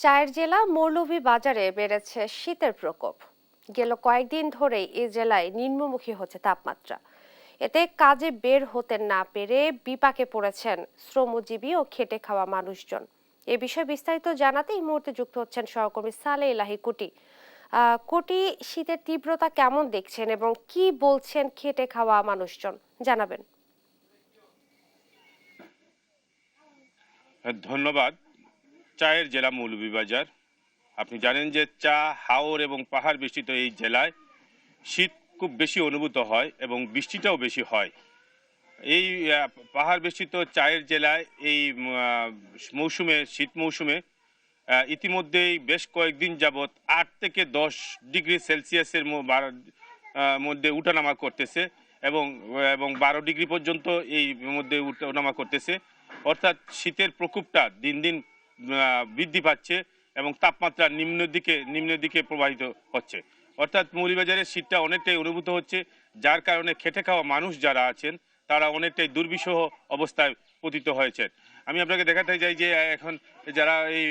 চায়ের জেলা মৌলভীবাজারে বেড়েছে শীতের প্রকোপ। গেল কয়েকদিন ধরেই এই জেলায় নিম্নমুখী হচ্ছে তাপমাত্রা। এতে কাজে বের হতে না পেরে বিপাকে পড়েছেন শ্রমজীবী ও খেটে খাওয়া মানুষজন। এ বিষয়ে বিস্তারিত জানাতে এই মুহূর্তে যুক্ত হচ্ছেন সহকর্মী সালে ইলাহি কোটি। কোটি, শীতের তীব্রতা কেমন দেখছেন এবং কি বলছেন খেটে খাওয়া মানুষজন, জানাবেন। ধন্যবাদ। চায়ের জেলা মৌলভীবাজার। আপনি জানেন যে চা, হাওর এবং পাহাড় বেষ্টিত এই জেলায় শীত খুব বেশি অনুভূত হয় এবং বৃষ্টিটাও বেশি হয়। এই পাহাড় বেষ্টিত চায়ের জেলায় এই মৌসুমে, শীত মৌসুমে ইতিমধ্যেই বেশ কয়েকদিন যাবৎ ৮ থেকে ১০ ডিগ্রি সেলসিয়াসের মধ্যে উঠানামা করতেছে এবং ১২ ডিগ্রি পর্যন্ত এই মধ্যে উঠানামা করতেছে। অর্থাৎ শীতের প্রকোপটা দিন দিন বৃদ্ধি পাচ্ছে এবং তাপমাত্রা নিম্নের দিকে প্রবাহিত হচ্ছে। অর্থাৎ মৌলভীবাজারের শীতটা অনেকটাই অনুভূত হচ্ছে, যার কারণে খেটে খাওয়া মানুষ যারা আছেন তারা অনেকটাই দুর্বিষহ অবস্থায় পতিত হয়েছে। আমি আপনাকে দেখাতে চাই যে এখন যারা এই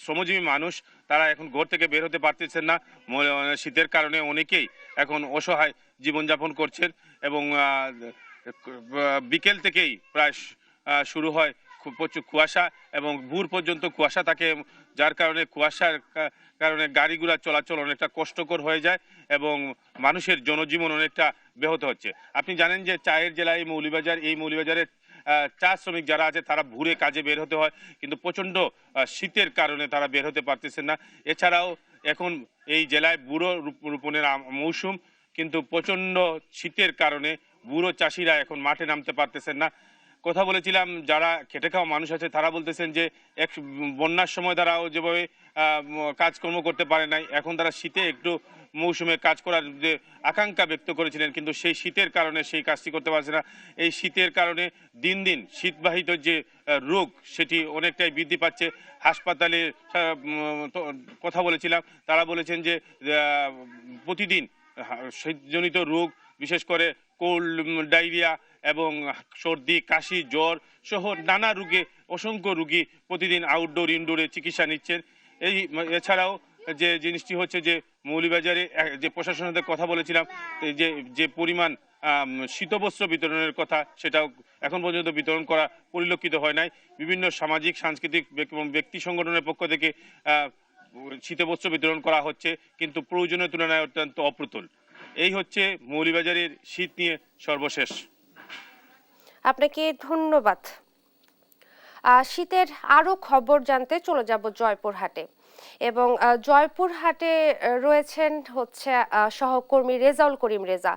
শ্রমজীবী মানুষ তারা এখন ঘর থেকে বের হতে পারতেছেন না। শীতের কারণে অনেকেই এখন অসহায় জীবনযাপন করছেন এবং বিকেল থেকেই প্রায় শুরু হয় প্রচুর কুয়াশা এবং ভোর পর্যন্ত কুয়াশা থাকে, যার কারণে কুয়াশার কারণে গাড়িগুলা চলাচল অনেকটা কষ্টকর হয়ে যায় এবং মানুষের জনজীবন অনেকটা ব্যাহত হচ্ছে। আপনি জানেন যে চায়ের জেলা এই মৌলভীবাজারের চা শ্রমিক যারা আছে তারা ভোরে কাজে বের হতে হয়, কিন্তু প্রচণ্ড শীতের কারণে তারা বের হতে পারতেছেন না। এছাড়াও এখন এই জেলায় বুড়ো রোপণের মৌসুম, কিন্তু প্রচণ্ড শীতের কারণে বুড়ো চাষিরা এখন মাঠে নামতে পারতেছেন না। কথা বলেছিলাম যারা খেটে খাওয়া মানুষ আছে তারা বলতেছেন যে বন্যার সময় তারাও যেভাবে কাজকর্ম করতে পারে নাই, এখন তারা শীতে একটু মৌসুমে কাজ করার যে আকাঙ্ক্ষা ব্যক্ত করেছিলেন, কিন্তু সেই শীতের কারণে সেই কাজটি করতে পারছে না। এই শীতের কারণে দিন দিন শীতবাহিত যে রোগ সেটি অনেকটাই বৃদ্ধি পাচ্ছে। হাসপাতালে কথা বলেছিলাম, তারা বলেছেন যে প্রতিদিন শীতজনিত রোগ, বিশেষ করে কোল্ড, ডায়রিয়া এবং সর্দি, কাশি, জ্বর সহ নানা রোগে অসংখ্য রোগী প্রতিদিন আউটডোর ইনডোরে চিকিৎসা নিচ্ছেন। এছাড়াও যে জিনিসটি হচ্ছে যে মৌলভীবাজারে যে প্রশাসনের সাথে কথা বলেছিলাম, যে পরিমাণ শীতবস্ত্র বিতরণের কথা, সেটাও এখন পর্যন্ত বিতরণ করা পরিলক্ষিত হয় নাই। বিভিন্ন সামাজিক সাংস্কৃতিক ব্যক্তি সংগঠনের পক্ষ থেকে শীতবস্ত্র বিতরণ করা হচ্ছে, কিন্তু প্রয়োজনীয় তুলনায় অত্যন্ত অপ্রতুল। এই হচ্ছে মৌলভীবাজারের শীত নিয়ে সর্বশেষ। আপনাকে ধন্যবাদ। শীতের আরো খবর জানতে চলে যাব জয়পুরহাটে এবং জয়পুরহাটে রয়েছেন হচ্ছে সহকর্মী রেজাউল করিম রেজা,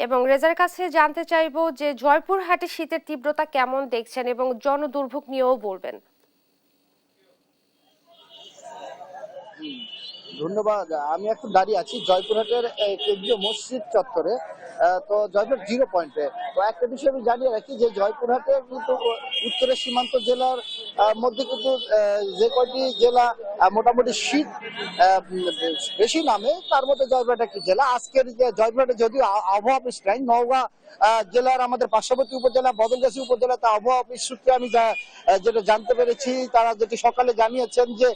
এবং রেজার কাছে জানতে চাইবো যে জয়পুরহাটে শীতের তীব্রতা কেমন দেখছেন এবং জনদুর্ভোগ নিয়েও বলবেন। ধন্যবাদ। আমি এখন দাঁড়িয়ে আছি জয়পুরহাটের কেন্দ্রীয় মসজিদ চত্বরে। তো জয়পুর 0 পয়েন্টে। তো একটা বিষয় আমি জানিয়ে রাখি যে জয়পুরহাটে কিন্তু উত্তরের সীমান্ত জেলার মধ্যে কিন্তু যে কয়টি জেলা মোটামুটি শীত বেশি নামে, তার মধ্যে জয়পুরহাট একটি জেলা। আজকের জয়পুরহাটে যদিও আবহাওয়া অফিস নাই, নওগাঁ জেলার আমাদের পার্শ্ববর্তী উপজেলা বদলগাছি উপজেলা তা আবহাওয়া অফিস সূত্রে আমি যেটা জানতে পেরেছি, তারা যেটি সকালে জানিয়েছেন যে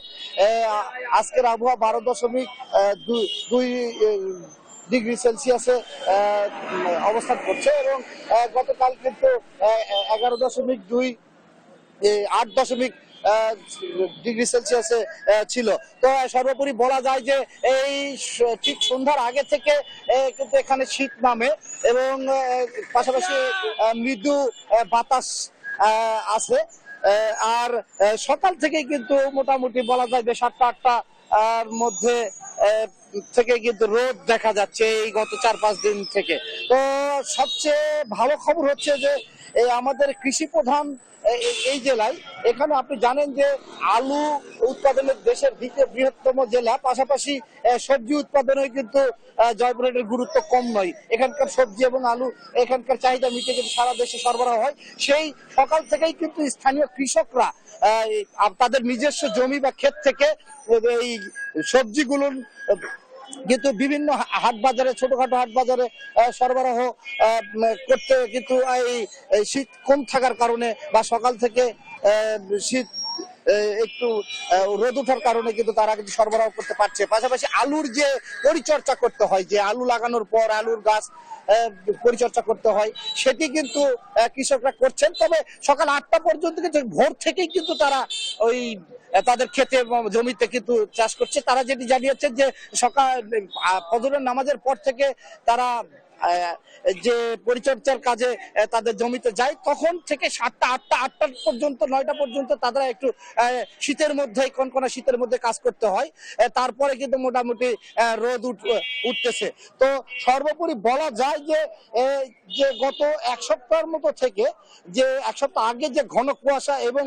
আজকের আবহাওয়া 12.2 ডিগ্রি সেলসিয়াসে অবস্থান করছে এবং গতকাল কিন্তু 11.2 8 ডিগ্রি সেলসিয়াসে ছিল। তো সর্বোপরি বলা যায় যে এই ঠিক সন্ধ্যার আগে থেকে কিন্তু এখানে শীত নামে এবং পাশাপাশি মৃদু বাতাস আছে। আর সকাল থেকেই কিন্তু মোটামুটি বলা যায় যে 7টা-8টা মধ্যে থেকে কিন্তু রোদ দেখা যাচ্ছে এই গত 4-5 দিন থেকে। তো সবচেয়ে ভালো খবর হচ্ছে যে আমাদের কৃষি প্রধান এই জেলায়, এখানে আপনি জানেন যে আলু উৎপাদনের দেশের দ্বিতীয় বৃহত্তম জেলা, পাশাপাশি সবজি উৎপাদনে কিন্তু জয়পুরহাটের গুরুত্ব কম নয়। এখানকার সবজি এবং আলু এখানকার চাহিদা মিটে কিন্তু সারা দেশে সরবরাহ হয়। সেই সকাল থেকেই কিন্তু স্থানীয় কৃষকরা তাদের নিজস্ব জমি বা ক্ষেত থেকে এই সবজিগুলো কিন্তু বিভিন্ন হাট বাজারে, ছোটখাটো হাট বাজারে সরবরাহ করতে কিন্তু এই শীত কম থাকার কারণে বা সকাল থেকে শীত একটু রোদ ওঠার কারণে কিন্তু তারা কিন্তু সরবরাহ করতে পারছে। পাশাপাশি আলুর যে পরিচর্যা করতে হয়, যে আলু লাগানোর পর আলুর গাছ পরিচর্যা করতে হয়, সেটি কিন্তু কৃষকরা করছেন। তবে সকাল 8টা পর্যন্ত কিন্তু ভোর থেকেই কিন্তু তারা ওই তাদের ক্ষেতে এবং জমিতে কিন্তু চাষ করছে। তারা যেটি জানিয়েছেন যে সকাল ফজরের নামাজের পর থেকে তারা যে পরিচর্যার কাজে তাদের জমিতে যায়, তখন থেকে 8টা পর্যন্ত 9টা পর্যন্ত তারা একটু শীতের মধ্যে, কনকনা শীতের মধ্যে কাজ করতে হয়। তারপরে কিন্তু মোটামুটি রোদ উঠতেছে। তো সর্বোপরি বলা যায় যে যে গত এক সপ্তাহের মতো থেকে, যে এক সপ্তাহ আগে যে ঘন কুয়াশা এবং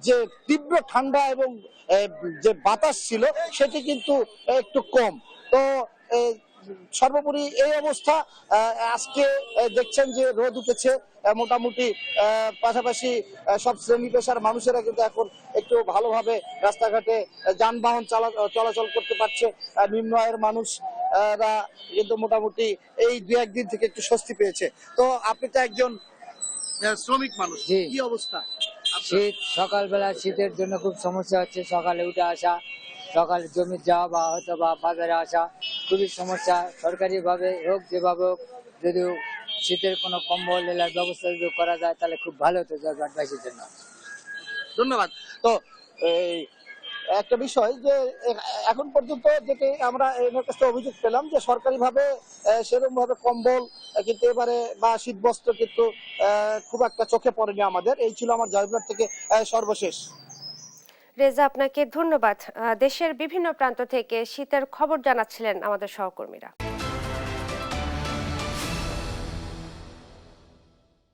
যে তীব্র ঠান্ডা এবং যে বাতাস ছিল, সেটি কিন্তু একটু কম। তো সর্বোপরি এই অবস্থা। আজকে দেখছেন যে রোদ উঠেছে মোটামুটি। পাশাপাশি সব শ্রেণী পেশার মানুষেরা কিন্তু এখন একটু ভালোভাবে রাস্তাঘাটে যানবাহন চলাচল করতে পারছে। নিম্ন আয়ের মানুষরা কিন্তু মোটামুটি এই 2-1 দিন থেকে একটু স্বস্তি পেয়েছে। তো আপনি তো একজন শ্রমিক মানুষ, জি। কি অবস্থা? শীত, সকালবেলা শীতের জন্য খুব সমস্যা হচ্ছে। সকালে উঠে আসা, সকালে জমি যাওয়া বা হয়তো বা বাজারে আসা খুবই সমস্যা। সরকারিভাবে হোক, যেভাবে হোক, যদিও শীতের কোনো কম্বল এলার ব্যবস্থা যদি করা যায় তাহলে খুব ভালো হতো জয়পুরহাটবাসীর জন্য। ধন্যবাদ। তো এই একটা বিষয় যে এখন পর্যন্ত যেটি আমরা এর কাছে অভিযোগ পেলাম যে সরকারিভাবে সেরকম ভাবে কম্বল কিন্তু এবারে বা শীতবস্ত্র কিন্তু খুব একটা চোখে পড়েনি আমাদের। এই ছিল আমার জয়পুরহাট থেকে সর্বশেষ। রেজা, আপনাকে ধন্যবাদ। দেশের বিভিন্ন প্রান্ত থেকে শীতের খবর জানাচ্ছিলেন আমাদের সহকর্মীরা।